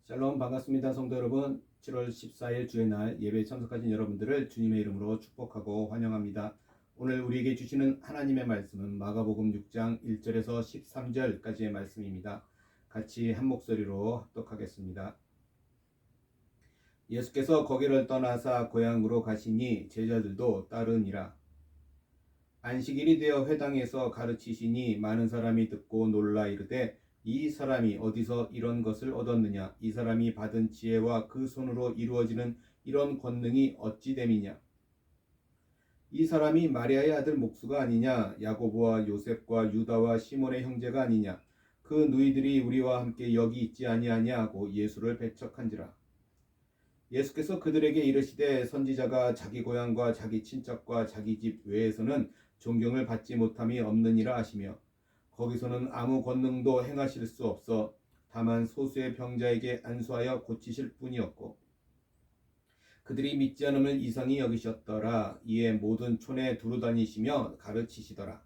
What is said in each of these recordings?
샬롬 반갑습니다. 성도 여러분, 7월 14일 주의 날 예배에 참석하신 여러분들을 주님의 이름으로 축복하고 환영합니다. 오늘 우리에게 주시는 하나님의 말씀은 마가복음 6장 1절에서 13절까지의 말씀입니다. 같이 한 목소리로 합독하겠습니다. 예수께서 거기를 떠나사 고향으로 가시니 제자들도 따르니라. 안식일이 되어 회당에서 가르치시니 많은 사람이 듣고 놀라 이르되 이 사람이 어디서 이런 것을 얻었느냐? 이 사람이 받은 지혜와 그 손으로 이루어지는 이런 권능이 어찌 됨이냐? 이 사람이 마리아의 아들 목수가 아니냐? 야고보와 요셉과 유다와 시몬의 형제가 아니냐? 그 누이들이 우리와 함께 여기 있지 아니하냐 하고 예수를 배척한지라. 예수께서 그들에게 이르시되 선지자가 자기 고향과 자기 친척과 자기 집 외에서는 존경을 받지 못함이 없느니라 하시며 거기서는 아무 권능도 행하실 수 없어 다만 소수의 병자에게 안수하여 고치실 뿐이었고 그들이 믿지 않음을 이상히 여기셨더라. 이에 모든 촌에 두루 다니시며 가르치시더라.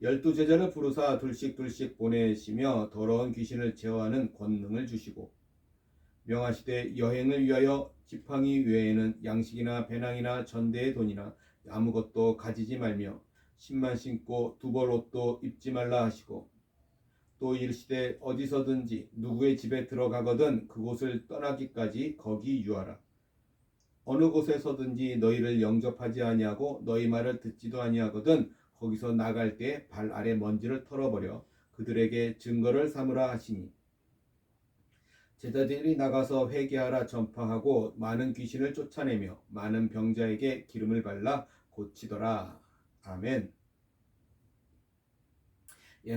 12제자를 부르사 둘씩 보내시며 더러운 귀신을 제어하는 권능을 주시고 명하시되 여행을 위하여 지팡이 외에는 양식이나 배낭이나 전대의 돈이나 아무것도 가지지 말며 신만 신고 두벌 옷도 입지 말라 하시고 또 이르시되 어디서든지 누구의 집에 들어가거든 그곳을 떠나기까지 거기 유하라. 어느 곳에서든지 너희를 영접하지 아니하고 너희 말을 듣지도 아니하거든 거기서 나갈 때 발 아래 먼지를 털어버려 그들에게 증거를 삼으라 하시니 제자들이 나가서 회개하라 전파하고 많은 귀신을 쫓아내며 많은 병자에게 기름을 발라 고치더라. 아멘.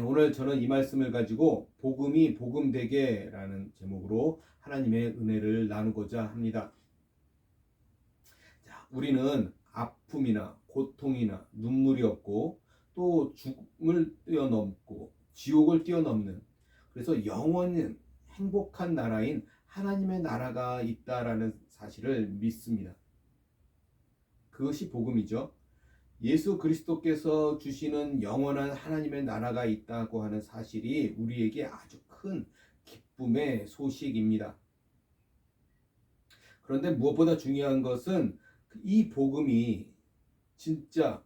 오늘 저는 이 말씀을 가지고 복음이 복음되게라는 제목으로 하나님의 은혜를 나누고자 합니다. 자, 우리는 아픔이나 고통이나 눈물이 없고 또 죽음을 뛰어넘고 지옥을 뛰어넘는 그래서 영원한 행복한 나라인 하나님의 나라가 있다라는 사실을 믿습니다. 그것이 복음이죠. 예수 그리스도께서 주시는 영원한 하나님의 나라가 있다고 하는 사실이 우리에게 아주 큰 기쁨의 소식입니다. 그런데 무엇보다 중요한 것은 이 복음이 진짜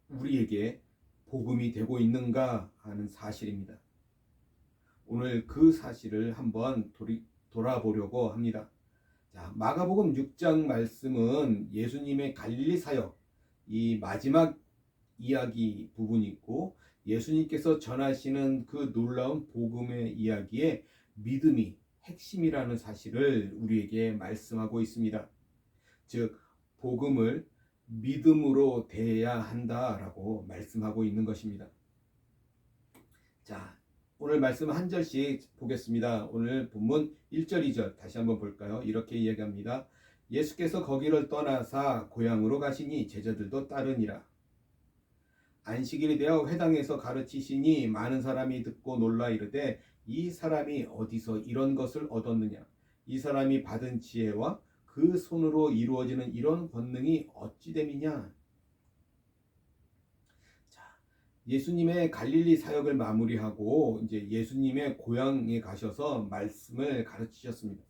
우리에게 복음이 되고 있는가 하는 사실입니다. 오늘 그 사실을 한번 돌아보려고 합니다. 자, 마가복음 6장 말씀은 예수님의 갈릴리 사역 이 마지막 이야기 부분이 있고 예수님께서 전하시는 그 놀라운 복음의 이야기에 믿음이 핵심이라는 사실을 우리에게 말씀하고 있습니다. 즉 복음을 믿음으로 대해야 한다라고 말씀하고 있는 것입니다. 자, 오늘 말씀 한 절씩 보겠습니다. 오늘 본문 1절 2절 다시 한번 볼까요? 이렇게 이야기합니다. 예수께서 거기를 떠나사 고향으로 가시니 제자들도 따르니라. 안식일이 되어 회당에서 가르치시니 많은 사람이 듣고 놀라 이르되 이 사람이 어디서 이런 것을 얻었느냐? 이 사람이 받은 지혜와 그 손으로 이루어지는 이런 권능이 어찌 됨이냐? 자, 예수님의 갈릴리 사역을 마무리하고 이제 예수님의 고향에 가셔서 말씀을 가르치셨습니다.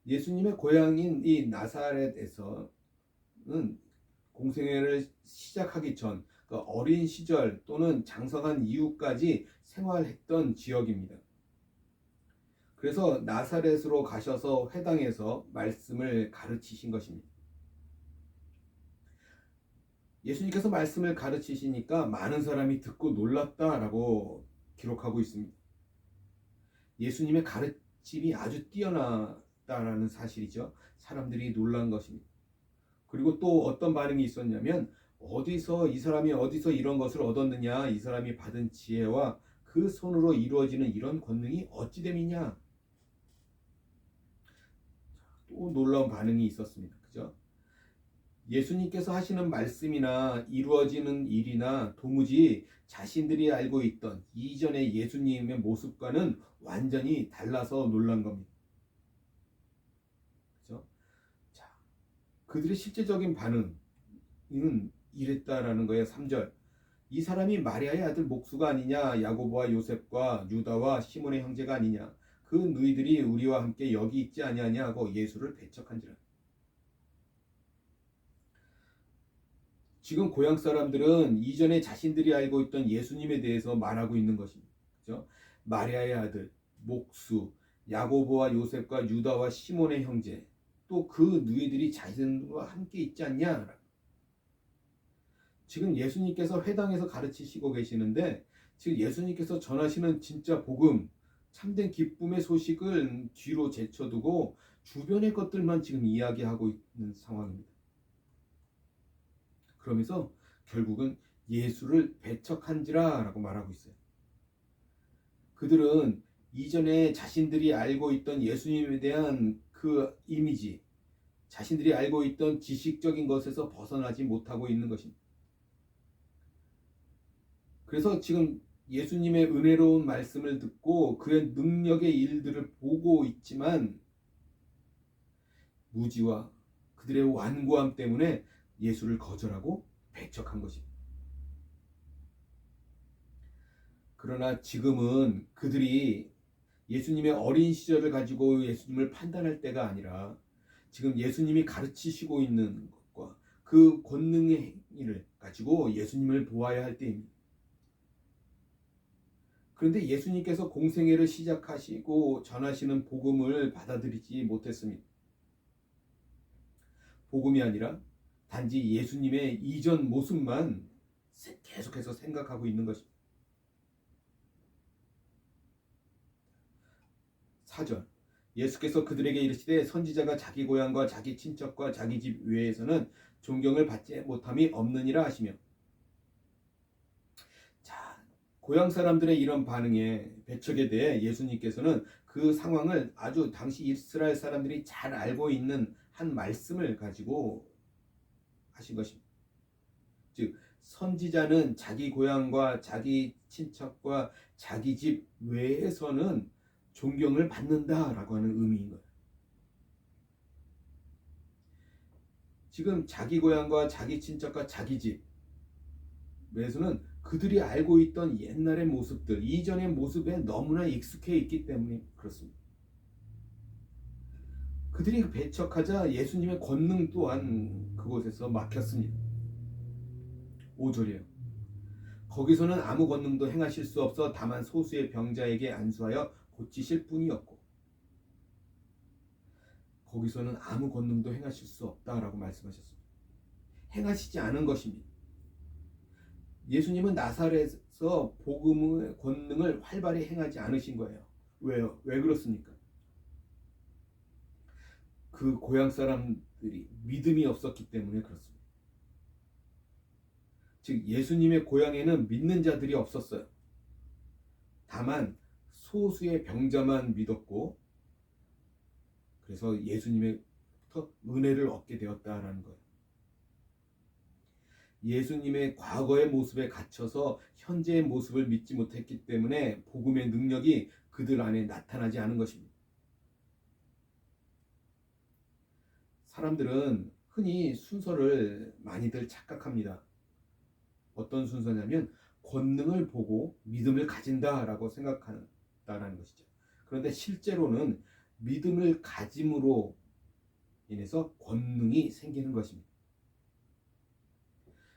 예수님의 고향인 이 나사렛에서는 공생애를 시작하기 전 어린 시절 또는 장성한 이후까지 생활했던 지역입니다. 그래서 나사렛으로 가셔서 회당에서 말씀을 가르치신 것입니다. 예수님께서 말씀을 가르치시니까 많은 사람이 듣고 놀랐다라고 기록하고 있습니다. 예수님의 가르침이 아주 뛰어나다라는 사실이죠. 사람들이 놀란 것입니다. 그리고 또 어떤 반응이 있었냐면 이 사람이 어디서 이런 것을 얻었느냐? 이 사람이 받은 지혜와 그 손으로 이루어지는 이런 권능이 어찌 됨이냐? 또 놀라운 반응이 있었습니다. 그죠? 예수님께서 하시는 말씀이나 이루어지는 일이나 도무지 자신들이 알고 있던 이전의 예수님의 모습과는 완전히 달라서 놀란 겁니다. 그죠? 자, 그들의 실제적인 반응은 이랬다라는 거예요. 3절. 이 사람이 마리아의 아들 목수가 아니냐? 야고보와 요셉과 유다와 시몬의 형제가 아니냐? 그 너희들이 우리와 함께 여기 있지 아니하냐 하고 예수를 배척한지라. 지금 고향 사람들은 이전에 자신들이 알고 있던 예수님에 대해서 말하고 있는 것입니다. 그렇죠? 마리아의 아들, 목수, 야고보와 요셉과 유다와 시몬의 형제, 또 그 너희들이 자신과 함께 있지 않냐? 지금 예수님께서 회당에서 가르치시고 계시는데, 지금 예수님께서 전하시는 진짜 복음, 참된 기쁨의 소식을 뒤로 제쳐두고 주변의 것들만 지금 이야기하고 있는 상황입니다. 그러면서 결국은 예수를 배척한지라 라고 말하고 있어요. 그들은 이전에 자신들이 알고 있던 예수님에 대한 그 이미지, 자신들이 알고 있던 지식적인 것에서 벗어나지 못하고 있는 것입니다. 그래서 지금 예수님의 은혜로운 말씀을 듣고 그의 능력의 일들을 보고 있지만 무지와 그들의 완고함 때문에 예수를 거절하고 배척한 것입니다. 그러나 지금은 그들이 예수님의 어린 시절을 가지고 예수님을 판단할 때가 아니라 지금 예수님이 가르치시고 있는 것과 그 권능의 행위를 가지고 예수님을 보아야 할 때입니다. 그런데 예수님께서 공생애를 시작하시고 전하시는 복음을 받아들이지 못했습니다. 복음이 아니라 단지 예수님의 이전 모습만 계속해서 생각하고 있는 것입니다. 4절 예수께서 그들에게 이르시되 선지자가 자기 고향과 자기 친척과 자기 집 외에서는 존경을 받지 못함이 없느니라 하시며, 자, 고향 사람들의 이런 반응에 배척에 대해 예수님께서는 그 상황을 아주 당시 이스라엘 사람들이 잘 알고 있는 한 말씀을 가지고 하신 것입니다. 즉 선지자는 자기 고향과 자기 친척과 자기 집 외에서는 존경을 받는다라고 하는 의미인 거예요. 지금 자기 고향과 자기 친척과 자기 집에서는 그들이 알고 있던 옛날의 모습들, 이전의 모습에 너무나 익숙해 있기 때문에 그렇습니다. 그들이 배척하자 예수님의 권능 또한 그곳에서 막혔습니다. 5절이에요. 거기서는 아무 권능도 행하실 수 없어 다만 소수의 병자에게 안수하여 고치실 뿐이었고, 거기서는 아무 권능도 행하실 수 없다라고 말씀하셨습니다. 행하시지 않은 것입니다. 예수님은 나사렛에서 복음의 권능을 활발히 행하지 않으신 거예요. 왜요? 왜 그렇습니까? 그 고향 사람들이 믿음이 없었기 때문에 그렇습니다. 즉 예수님의 고향에는 믿는 자들이 없었어요. 다만 소수의 병자만 믿었고, 그래서 예수님의부터 은혜를 얻게 되었다라는 거예요. 예수님의 과거의 모습에 갇혀서 현재의 모습을 믿지 못했기 때문에 복음의 능력이 그들 안에 나타나지 않은 것입니다. 사람들은 흔히 순서를 많이들 착각합니다. 어떤 순서냐면 권능을 보고 믿음을 가진다라고 생각한다는 것이죠. 그런데 실제로는 믿음을 가짐으로 인해서 권능이 생기는 것입니다.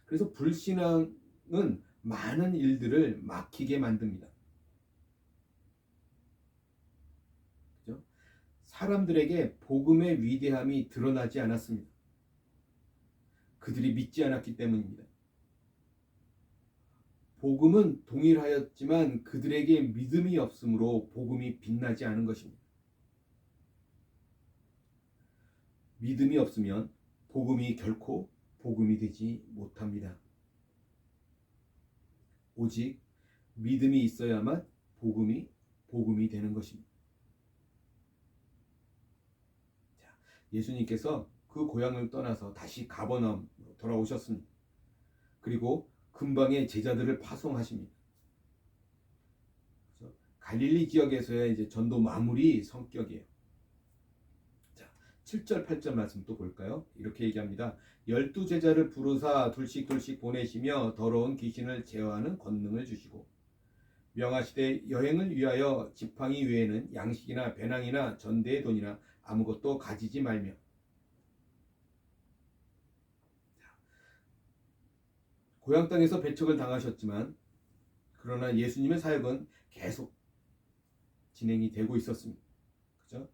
그래서 불신앙은 많은 일들을 막히게 만듭니다. 그죠? 사람들에게 복음의 위대함이 드러나지 않았습니다. 그들이 믿지 않았기 때문입니다. 복음은 동일하였지만 그들에게 믿음이 없으므로 복음이 빛나지 않은 것입니다. 믿음이 없으면 복음이 결코 복음이 되지 못합니다. 오직 믿음이 있어야만 복음이 되는 것입니다. 자, 예수님께서 그 고향을 떠나서 다시 가버나움으로 돌아오셨습니다. 그리고 근방에 제자들을 파송하십니다. 그래서 갈릴리 지역에서의 이제 전도 마무리 성격이에요. 7절 8절 말씀 또 볼까요? 이렇게 얘기합니다. 12제자를 부르사 둘씩 보내시며 더러운 귀신을 제어하는 권능을 주시고 명하시되 여행을 위하여 지팡이 외에는 양식이나 배낭이나 전대의 돈이나 아무것도 가지지 말며. 고향 땅에서 배척을 당하셨지만 그러나 예수님의 사역은 계속 진행이 되고 있었습니다. 그죠?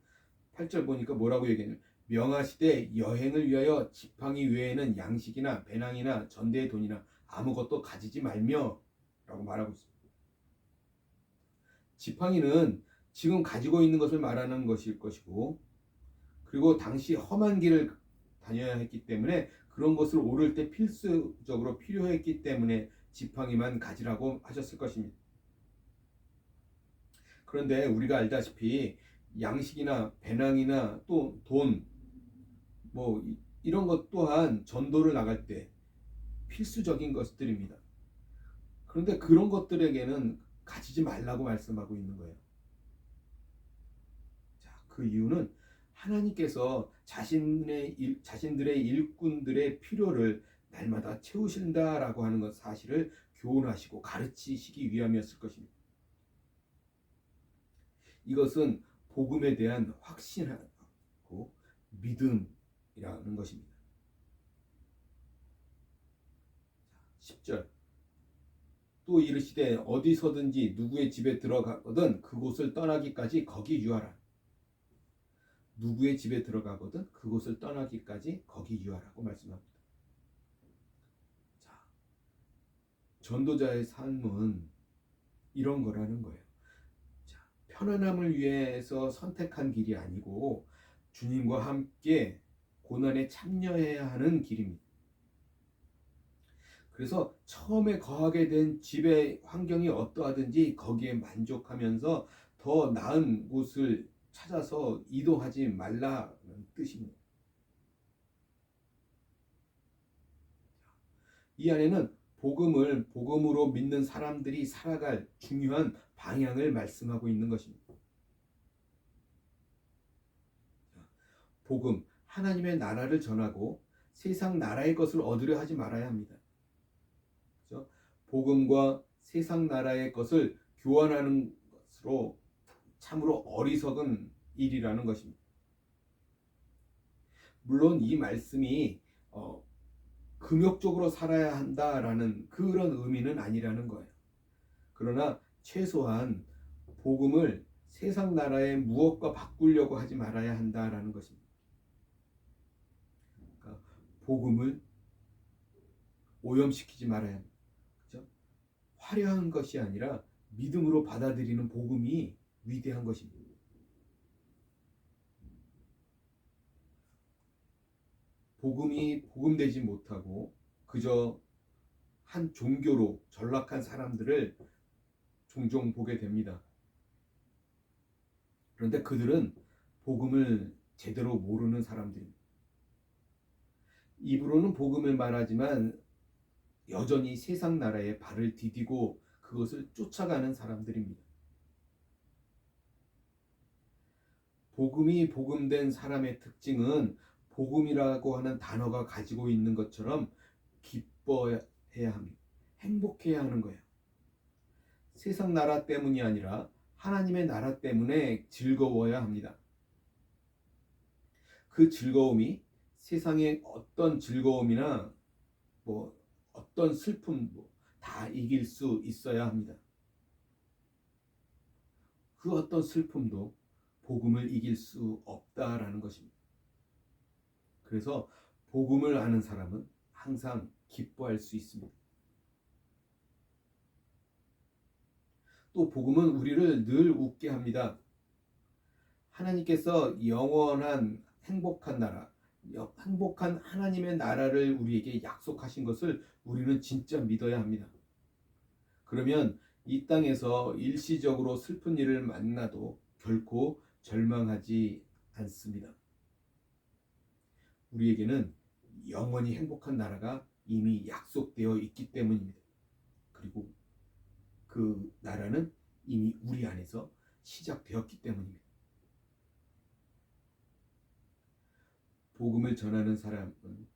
8절 보니까 뭐라고 얘기하냐면 명하시되 여행을 위하여 지팡이 외에는 양식이나 배낭이나 전대의 돈이나 아무것도 가지지 말며 라고 말하고 있습니다. 지팡이는 지금 가지고 있는 것을 말하는 것일 것이고, 그리고 당시 험한 길을 다녀야 했기 때문에 그런 것을 오를 때 필수적으로 필요했기 때문에 지팡이만 가지라고 하셨을 것입니다. 그런데 우리가 알다시피 양식이나 배낭이나 또 돈, 뭐 이런 것 또한 전도를 나갈 때 필수적인 것들입니다. 그런데 그런 것들에게는 가지지 말라고 말씀하고 있는 거예요. 자, 그 이유는 하나님께서 자신들의 일꾼들의 필요를 날마다 채우신다라고 하는 것 사실을 교훈하시고 가르치시기 위함이었을 것입니다. 이것은 복음에 대한 확신하고 믿음이라는 것입니다. 10절 또 이르시되 어디서든지 누구의 집에 들어가거든 그곳을 떠나기까지 거기 유하라. 누구의 집에 들어가거든 그곳을 떠나기까지 거기 유하라고 말씀합니다. 자, 전도자의 삶은 이런 거라는 거예요. 자, 편안함을 위해서 선택한 길이 아니고 주님과 함께 고난에 참여해야 하는 길입니다. 그래서 처음에 거하게 된 집의 환경이 어떠하든지 거기에 만족하면서 더 나은 곳을 찾아서 이동하지 말라는 뜻입니다. 이 안에는 복음으로 믿는 사람들이 살아갈 중요한 방향을 말씀하고 있는 것입니다. 복음, 하나님의 나라를 전하고 세상 나라의 것을 얻으려 하지 말아야 합니다. 그렇죠? 복음과 세상 나라의 것을 교환하는 것으로 참으로 어리석은 일이라는 것입니다. 물론 이 말씀이 금욕적으로 살아야 한다라는 그런 의미는 아니라는 거예요. 그러나 최소한 복음을 세상 나라의 무엇과 바꾸려고 하지 말아야 한다라는 것입니다. 그러니까 복음을 오염시키지 말아야 합니다. 그렇죠? 화려한 것이 아니라 믿음으로 받아들이는 복음이 위대한 것입니다. 복음이 복음되지 못하고 그저 한 종교로 전락한 사람들을 종종 보게 됩니다. 그런데 그들은 복음을 제대로 모르는 사람들입니다. 입으로는 복음을 말하지만 여전히 세상 나라에 발을 디디고 그것을 쫓아가는 사람들입니다. 복음이 복음된 사람의 특징은 복음이라고 하는 단어가 가지고 있는 것처럼 기뻐해야 합니다. 행복해야 하는 거예요. 세상 나라 때문이 아니라 하나님의 나라 때문에 즐거워야 합니다. 그 즐거움이 세상의 어떤 즐거움이나 뭐 어떤 슬픔도 다 이길 수 있어야 합니다. 그 어떤 슬픔도 복음을 이길 수 없다라는 것입니다. 그래서 복음을 아는 사람은 항상 기뻐할 수 있습니다. 또 복음은 우리를 늘 웃게 합니다. 하나님께서 영원한 행복한 나라, 행복한 하나님의 나라를 우리에게 약속하신 것을 우리는 진짜 믿어야 합니다. 그러면 이 땅에서 일시적으로 슬픈 일을 만나도 결코 절망하지 않습니다. 우리에게는 영원히 행복한 나라가 이미 약속되어 있기 때문입니다. 그리고 그 나라는 이미 우리 안에서 시작되었기 때문입니다. 복음을 전하는 사람은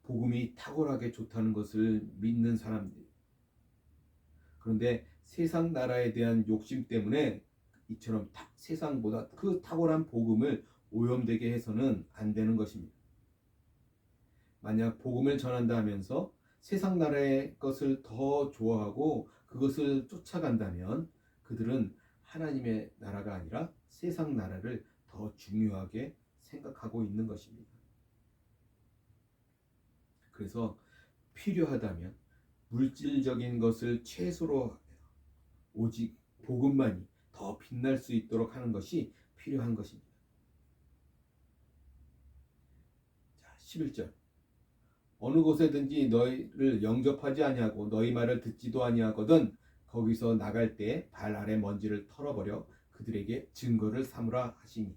복음이 탁월하게 좋다는 것을 믿는 사람들. 그런데 세상 나라에 대한 욕심 때문에 이처럼 세상보다 그 탁월한 복음을 오염되게 해서는 안 되는 것입니다. 만약 복음을 전한다 하면서 세상 나라의 것을 더 좋아하고 그것을 쫓아간다면 그들은 하나님의 나라가 아니라 세상 나라를 더 중요하게 생각하고 있는 것입니다. 그래서 필요하다면 물질적인 것을 최소로 오직 복음만이 더 빛날 수 있도록 하는 것이 필요한 것입니다. 자, 11절. 어느 곳에든지 너희를 영접하지 아니하고 너희 말을 듣지도 아니하거든 거기서 나갈 때 발 아래 먼지를 털어버려 그들에게 증거를 삼으라 하시니.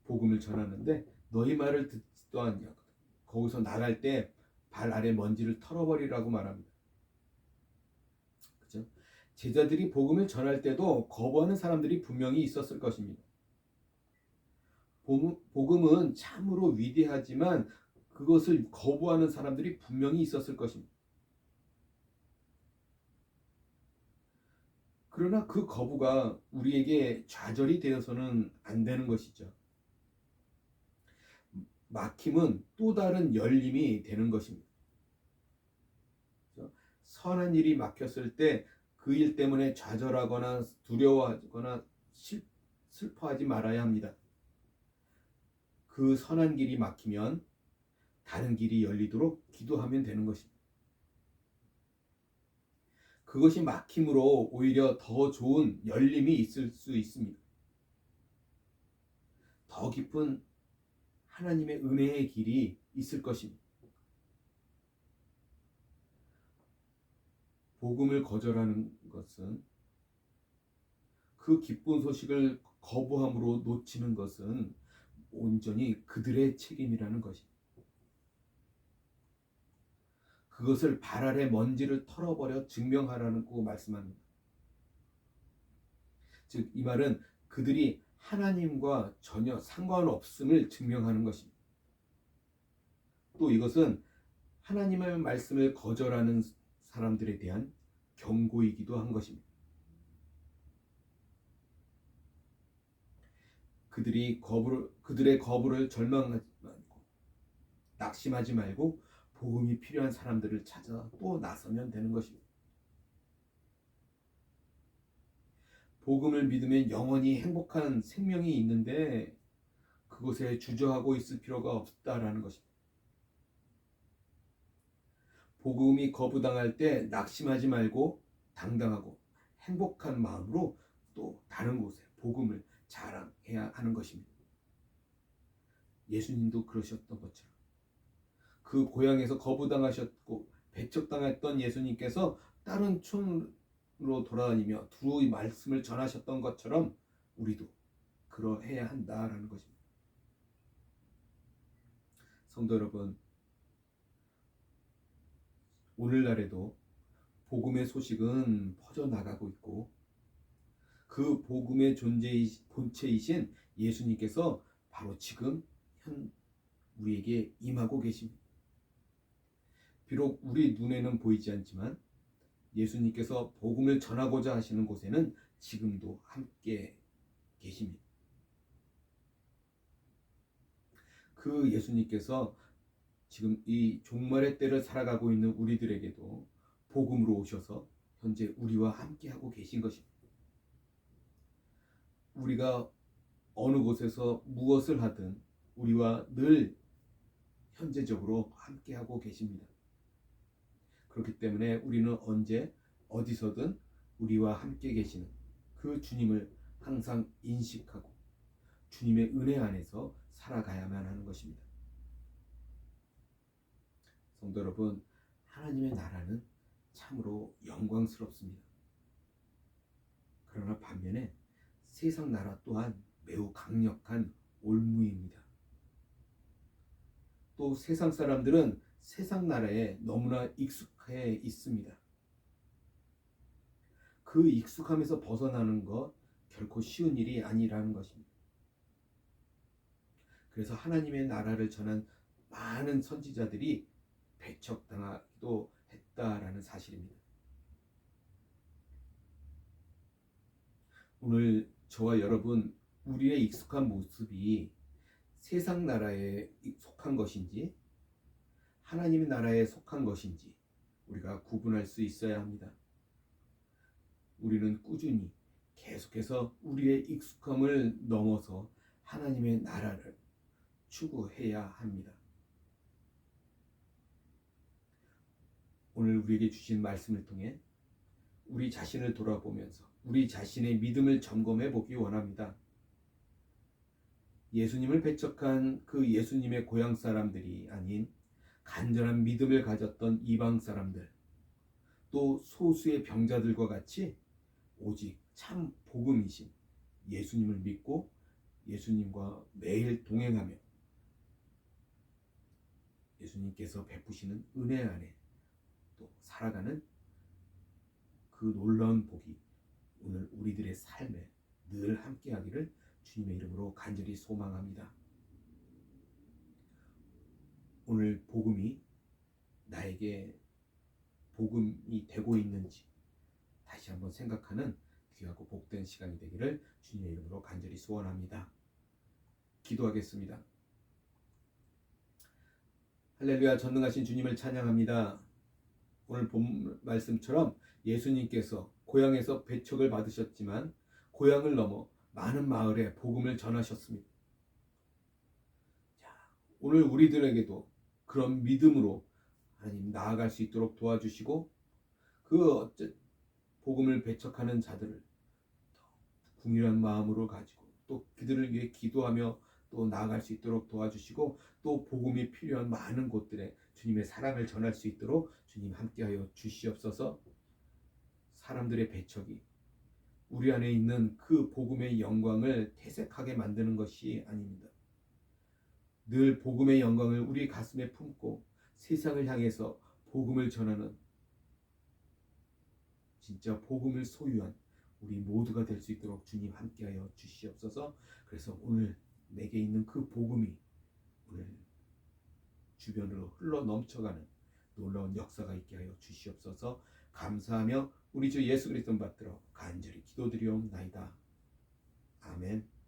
복음을 전하는데 너희 말을 듣지도 아니하거든 거기서 나갈 때 발 아래 먼지를 털어버리라고 말합니다. 그렇죠? 제자들이 복음을 전할 때도 거부하는 사람들이 분명히 있었을 것입니다. 복음은 참으로 위대하지만 그것을 거부하는 사람들이 분명히 있었을 것입니다. 그러나 그 거부가 우리에게 좌절이 되어서는 안 되는 것이죠. 막힘은 또 다른 열림이 되는 것입니다. 선한 일이 막혔을 때 그 일 때문에 좌절하거나 두려워하거나 슬퍼하지 말아야 합니다. 그 선한 길이 막히면 다른 길이 열리도록 기도하면 되는 것입니다. 그것이 막힘으로 오히려 더 좋은 열림이 있을 수 있습니다. 더 깊은 하나님의 은혜의 길이 있을 것입니다. 복음을 거절하는 것은 그 기쁜 소식을 거부함으로 놓치는 것은 온전히 그들의 책임이라는 것입니다. 그것을 발 아래 먼지를 털어버려 증명하라고 말씀합니다. 즉, 이 말은 그들이 하나님과 전혀 상관없음을 증명하는 것입니다. 또 이것은 하나님의 말씀을 거절하는 사람들에 대한 경고이기도 한 것입니다. 그들의 거부를 절망하지 말고 낙심하지 말고 복음이 필요한 사람들을 찾아 또 나서면 되는 것입니다. 복음을 믿으면 영원히 행복한 생명이 있는데 그것에 주저하고 있을 필요가 없다라는 것입니다. 복음이 거부당할 때 낙심하지 말고 당당하고 행복한 마음으로 또 다른 곳에 복음을 자랑해야 하는 것입니다. 예수님도 그러셨던 것처럼 그 고향에서 거부당하셨고 배척당했던 예수님께서 다른 촌으로 돌아다니며 두루 말씀을 전하셨던 것처럼 우리도 그러해야 한다라는 것입니다. 성도 여러분, 오늘날에도 복음의 소식은 퍼져나가고 있고 그 복음의 본체이신 예수님께서 바로 지금 우리에게 임하고 계십니다. 비록 우리 눈에는 보이지 않지만 예수님께서 복음을 전하고자 하시는 곳에는 지금도 함께 계십니다. 그 예수님께서 지금 이 종말의 때를 살아가고 있는 우리들에게도 복음으로 오셔서 현재 우리와 함께하고 계신 것입니다. 우리가 어느 곳에서 무엇을 하든 우리와 늘 현재적으로 함께하고 계십니다. 그렇기 때문에 우리는 언제 어디서든 우리와 함께 계시는 그 주님을 항상 인식하고 주님의 은혜 안에서 살아가야만 하는 것입니다. 성도 여러분, 하나님의 나라는 참으로 영광스럽습니다. 그러나 반면에 세상 나라 또한 매우 강력한 올무입니다. 또 세상 사람들은 세상 나라에 너무나 익숙해 있습니다. 그 익숙함에서 벗어나는 것 결코 쉬운 일이 아니라는 것입니다. 그래서 하나님의 나라를 전한 많은 선지자들이 배척당하기도 했다라는 사실입니다. 오늘 저와 여러분, 우리의 익숙한 모습이 세상 나라에 속한 것인지 하나님의 나라에 속한 것인지 우리가 구분할 수 있어야 합니다. 우리는 꾸준히 계속해서 우리의 익숙함을 넘어서 하나님의 나라를 추구해야 합니다. 오늘 우리에게 주신 말씀을 통해 우리 자신을 돌아보면서 우리 자신의 믿음을 점검해 보기 원합니다. 예수님을 배척한 그 예수님의 고향 사람들이 아닌 간절한 믿음을 가졌던 이방 사람들, 또 소수의 병자들과 같이 오직 참 복음이신 예수님을 믿고 예수님과 매일 동행하며 예수님께서 베푸시는 은혜 안에 또 살아가는 그 놀라운 복이 오늘 우리들의 삶에 늘 함께하기를 주님의 이름으로 간절히 소망합니다. 오늘 복음이 나에게 복음이 되고 있는지 다시 한번 생각하는 귀하고 복된 시간이 되기를 주님의 이름으로 간절히 소원합니다. 기도하겠습니다. 할렐루야, 전능하신 주님을 찬양합니다. 오늘 본 말씀처럼 예수님께서 고향에서 배척을 받으셨지만 고향을 넘어 많은 마을에 복음을 전하셨습니다. 오늘 우리들에게도 그런 믿음으로 하나님 나아갈 수 있도록 도와주시고 그 복음을 배척하는 자들을 궁일한 마음으로 가지고 또 그들을 위해 기도하며 또 나아갈 수 있도록 도와주시고 또 복음이 필요한 많은 곳들에 주님의 사랑을 전할 수 있도록 주님 함께하여 주시옵소서. 사람들의 배척이 우리 안에 있는 그 복음의 영광을 퇴색하게 만드는 것이 아닙니다. 늘 복음의 영광을 우리 가슴에 품고 세상을 향해서 복음을 전하는 진짜 복음을 소유한 우리 모두가 될 수 있도록 주님 함께하여 주시옵소서. 그래서 오늘 내게 있는 그 복음이 오늘 주변으로 흘러 넘쳐가는 놀라운 역사가 있게 하여 주시옵소서. 감사하며 우리 주 예수 그리스도 받들어 간절히 기도드리옵나이다. 아멘.